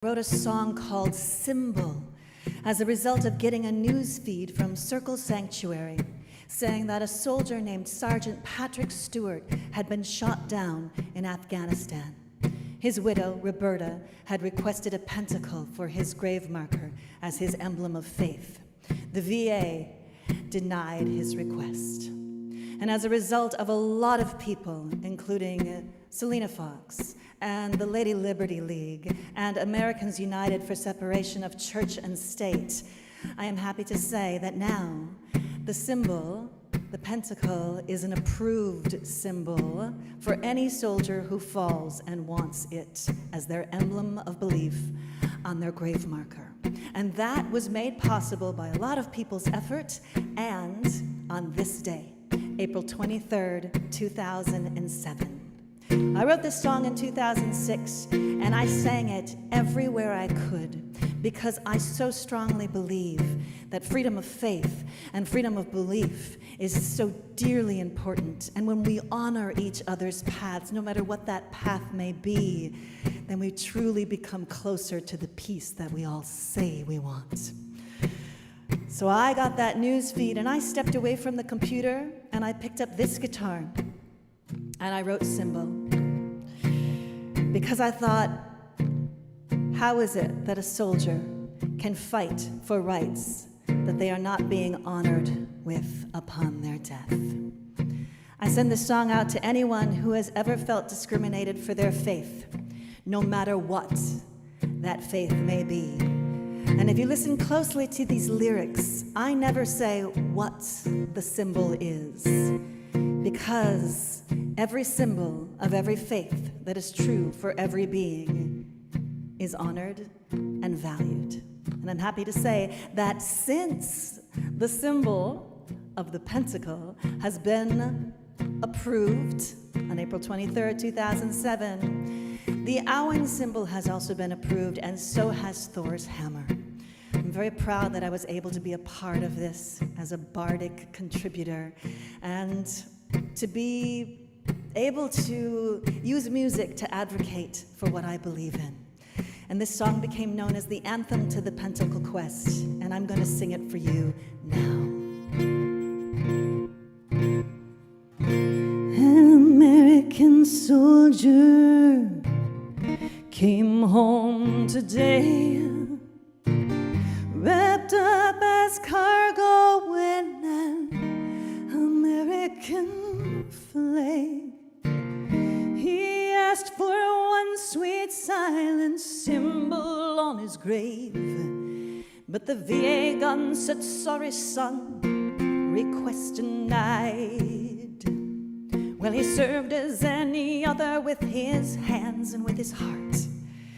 wrote a song called Symbol as a result of getting a news feed from Circle Sanctuary saying that a soldier named Sergeant Patrick Stewart had been shot down in Afghanistan. His widow, Roberta, had requested a pentacle for his grave marker as his emblem of faith. The VA denied his request. And as a result of a lot of people, including Selena Fox and the Lady Liberty League and Americans United for Separation of Church and State, I am happy to say that now the symbol, the pentacle, is an approved symbol for any soldier who falls and wants it as their emblem of belief on their grave marker. And that was made possible by a lot of people's effort, and on this day, April 23rd, 2007. I wrote this song in 2006, and I sang it everywhere I could because I so strongly believe that freedom of faith and freedom of belief is so dearly important. And when we honor each other's paths, no matter what that path may be, then we truly become closer to the peace that we all say we want. So I got that news feed, and I stepped away from the computer, and I picked up this guitar, and I wrote Symbol. Because I thought, how is it that a soldier can fight for rights that they are not being honored with upon their death? I send this song out to anyone who has ever felt discriminated for their faith, no matter what that faith may be. And if you listen closely to these lyrics, I never say what the symbol is, because every symbol of every faith that is true for every being is honored and valued. And I'm happy to say that since the symbol of the pentacle has been approved on April 23rd, 2007, the Owen symbol has also been approved, and so has Thor's hammer. I'm very proud that I was able to be a part of this as a bardic contributor, and to be able to use music to advocate for what I believe in. And this song became known as the Anthem to the Pentacle Quest, and I'm going to sing it for you now. An American soldier came home today, wrapped up as cargo in an American flag. He asked for one sweet silent symbol on his grave, but the VA gun said, sorry son, request denied. Well, he served as any other with his hands and with his heart.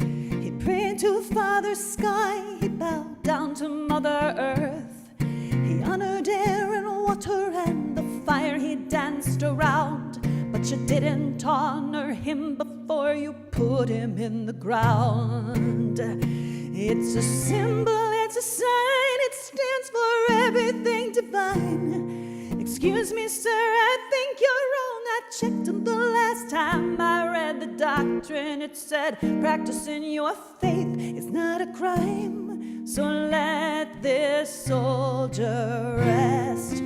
He prayed to Father Sky, he bowed down to Mother Earth. He honored air and water and the fire he danced around. But you didn't honor him before you put him in the ground. It's a symbol, it's a sign, it stands for everything divine. Excuse me, sir, I think you're wrong. I checked him the last time I read the doctrine. It said practicing your faith is not a crime. So let this soldier rest,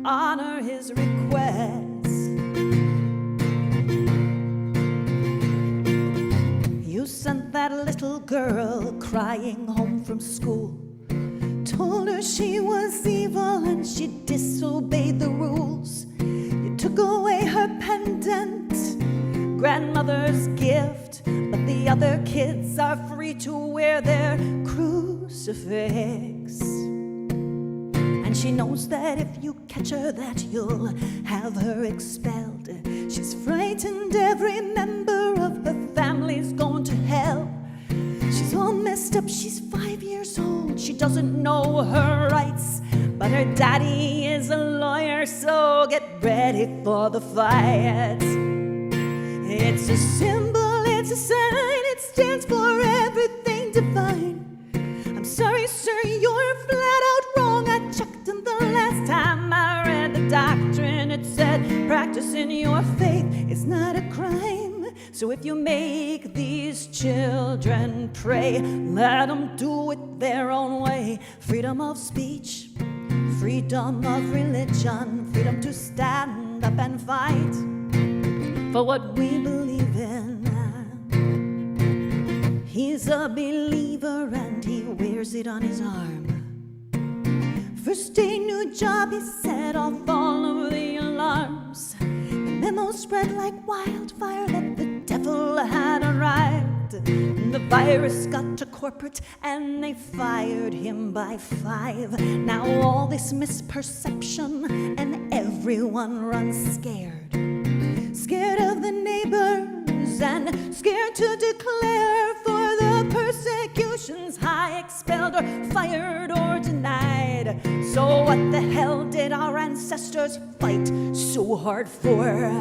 honor his request. You sent that little girl crying home from school, told her she was evil and she disobeyed the rules. You took away her pendant, grandmother's gift, but the other kids are free to wear their crucifix. And she knows that if you catch her that you'll have her expelled. She's frightened every member of her family's going to hell. She's all messed up, she's 5 years old. She doesn't know her rights, but her daddy is a lawyer, so get ready for the fight. It's a symbol, it's a sign, it stands for everything divine. I'm sorry, sir, you're flat out wrong. I checked him the last time I read the doctrine. It said practicing your faith is not a crime. So if you make these children pray. Let them do it their own way. Freedom of speech, freedom of religion, freedom to stand up and fight for what we believe in. He's a believer and he wears it on his arm. First day, new job, he set off all of the alarms. The memo spread like wildfire that the devil had arrived. The virus got to corporate and they fired him by 5. Now all this misperception and everyone runs scared. Scared of the neighbors and scared to declare for the persecutions high, expelled or fired or denied. So what the hell did our ancestors fight so hard for?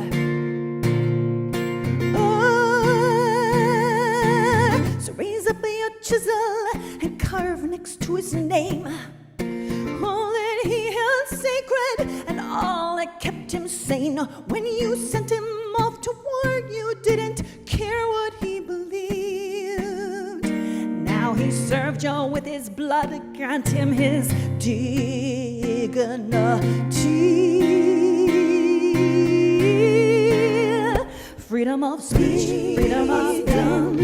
So raise up your chisel and carve next to his name all that he held sacred and all that kept him sane. When you sent him off to war, you didn't care what he believed. Now he served you with his blood, grant him his dignity. Freedom of speech, freedom of tongue,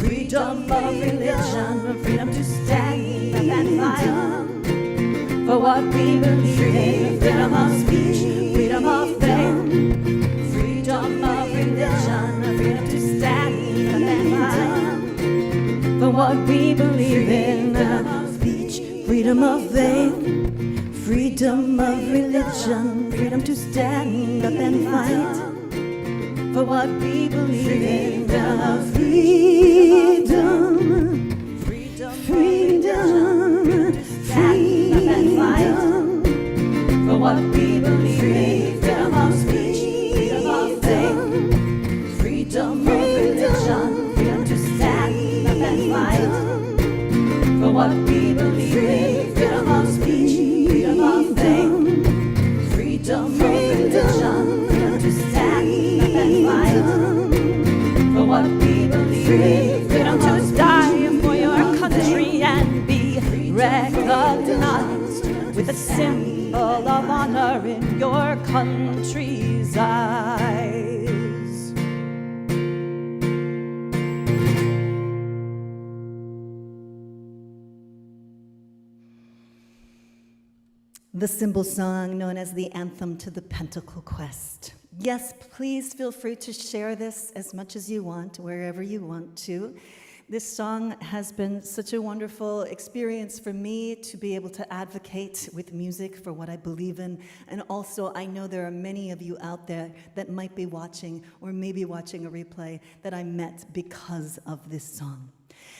freedom of religion, freedom to stand up and fight for what we believe. Freedom of speech, freedom of faith, freedom of religion, freedom to stand up and fight for what we believe in. Freedom of speech, freedom of faith, freedom of religion, freedom to stand up and fight for what we believe in. Freedom, freedom, freedom, stand up and fight for what we believe in. Freedom of speech, freedom of faith, freedom of religion, freedom to stand up and fight for what we believe in. Freedom of speech, freedom of faith, freedom of religion, freedom to stand up and fight for what we believe in. Freedom to die for your country and be recognized with a symbol of honor in your country's eyes. The symbol song known as the Anthem to the Pentacle Quest. Yes, please feel free to share this as much as you want, wherever you want to. This song has been such a wonderful experience for me to be able to advocate with music for what I believe in. And also, I know there are many of you out there that might be watching or maybe watching a replay that I met because of this song.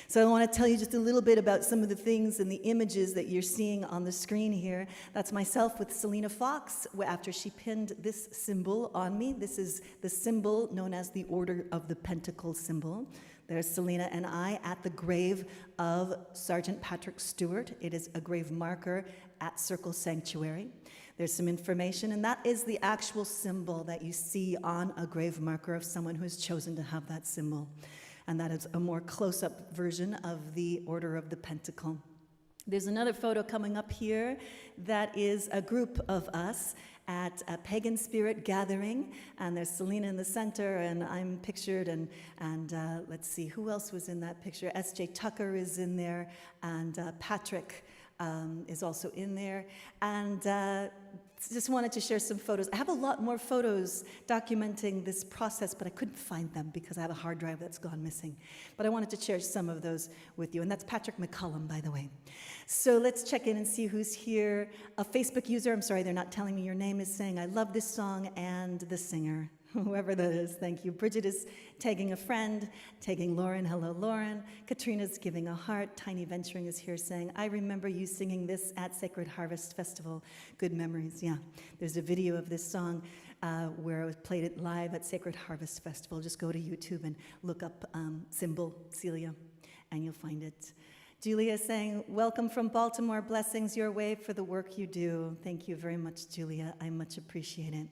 So I want to tell you just a little bit about some of the things and the images that you're seeing on the screen here. That's myself with Selena Fox after she pinned this symbol on me. This is the symbol known as the Order of the Pentacle symbol. There's Selena and I at the grave of Sergeant Patrick Stewart. It is a grave marker at Circle Sanctuary. There's some information, and that is the actual symbol that you see on a grave marker of someone who has chosen to have that symbol. And that is a more close-up version of the Order of the Pentacle. There's another photo coming up here that is a group of us at a pagan spirit gathering, and there's Selena in the center, and I'm pictured, and let's see, who else was in that picture? S.J. Tucker is in there, and Patrick is also in there, and just wanted to share some photos. I have a lot more photos documenting this process, but I couldn't find them because I have a hard drive that's gone missing. But I wanted to share some of those with you, and that's Patrick McCullum, by the way. So let's check in and see who's here. A Facebook user, I'm sorry, they're not telling me your name, is saying, I love this song and the singer. Whoever that is, thank you. Bridget is tagging a friend, tagging Lauren. Hello, Lauren. Katrina's giving a heart. Tiny Venturing is here saying, I remember you singing this at Sacred Harvest Festival. Good memories, yeah. There's a video of this song where I played it live at Sacred Harvest Festival. Just go to YouTube and look up symbol Celia, and you'll find it. Julia is saying, welcome from Baltimore. Blessings your way for the work you do. Thank you very much, Julia. I much appreciate it.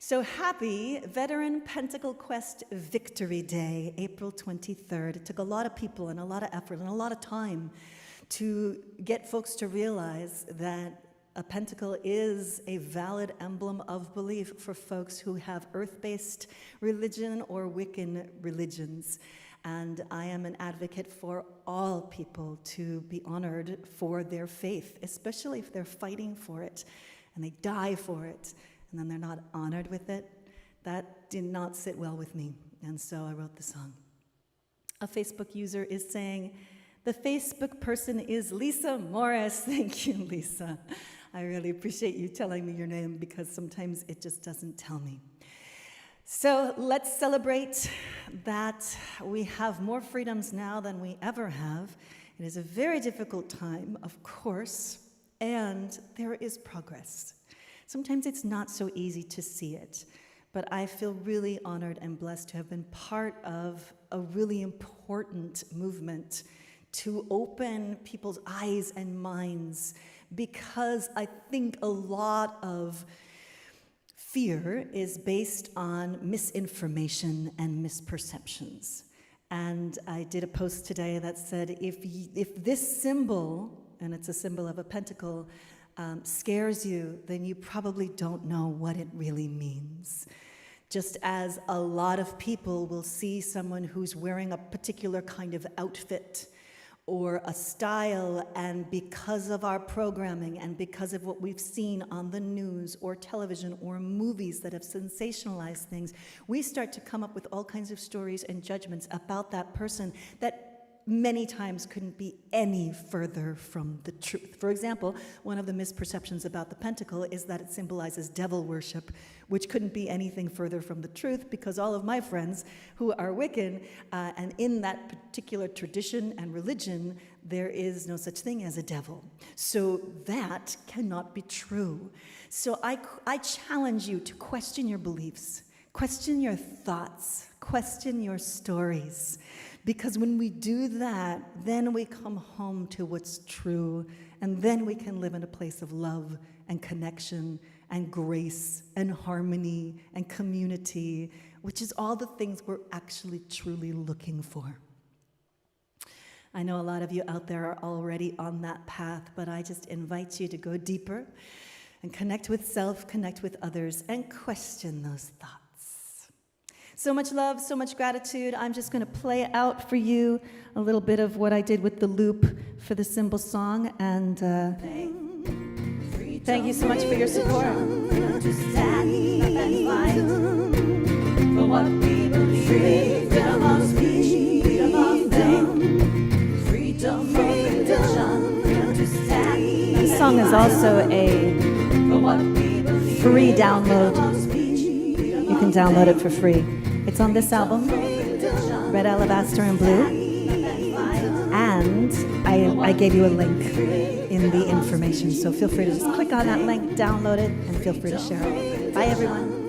So happy Veteran Pentacle Quest Victory Day, April 23rd. It took a lot of people and a lot of effort and a lot of time to get folks to realize that a pentacle is a valid emblem of belief for folks who have earth-based religion or Wiccan religions. And I am an advocate for all people to be honored for their faith, especially if they're fighting for it and they die for it, and then they're not honored with it. That did not sit well with me, and so I wrote the song. A Facebook user is saying, the Facebook person is Lisa Morris. Thank you, Lisa. I really appreciate you telling me your name because sometimes it just doesn't tell me. So let's celebrate that we have more freedoms now than we ever have. It is a very difficult time, of course, and there is progress. Sometimes it's not so easy to see it, but I feel really honored and blessed to have been part of a really important movement to open people's eyes and minds, because I think a lot of fear is based on misinformation and misperceptions. And I did a post today that said, if this symbol, and it's a symbol of a pentacle, scares you, then you probably don't know what it really means. Just as a lot of people will see someone who's wearing a particular kind of outfit or a style, and because of our programming and because of what we've seen on the news or television or movies that have sensationalized things, we start to come up with all kinds of stories and judgments about that person that many times couldn't be any further from the truth. For example, one of the misperceptions about the pentacle is that it symbolizes devil worship, which couldn't be anything further from the truth, because all of my friends who are Wiccan, and in that particular tradition and religion, there is no such thing as a devil. So that cannot be true. So I challenge you to question your beliefs, question your thoughts, question your stories. Because when we do that, then we come home to what's true, and then we can live in a place of love and connection and grace and harmony and community, which is all the things we're actually truly looking for. I know a lot of you out there are already on that path, but I just invite you to go deeper and connect with self, connect with others, and question those thoughts. So much love, so much gratitude. I'm just going to play out for you a little bit of what I did with the loop for the symbol song. And thank you so much for your support. To stand and fight for what we believe. Freedom of speech, freedom of faith, freedom of religion. To stand. This song is also a free download. You can download it for free. It's on this album, Red Alabaster and Blue, and I gave you a link in the information, so feel free to just click on that link, download it, and feel free to share it. Bye, everyone.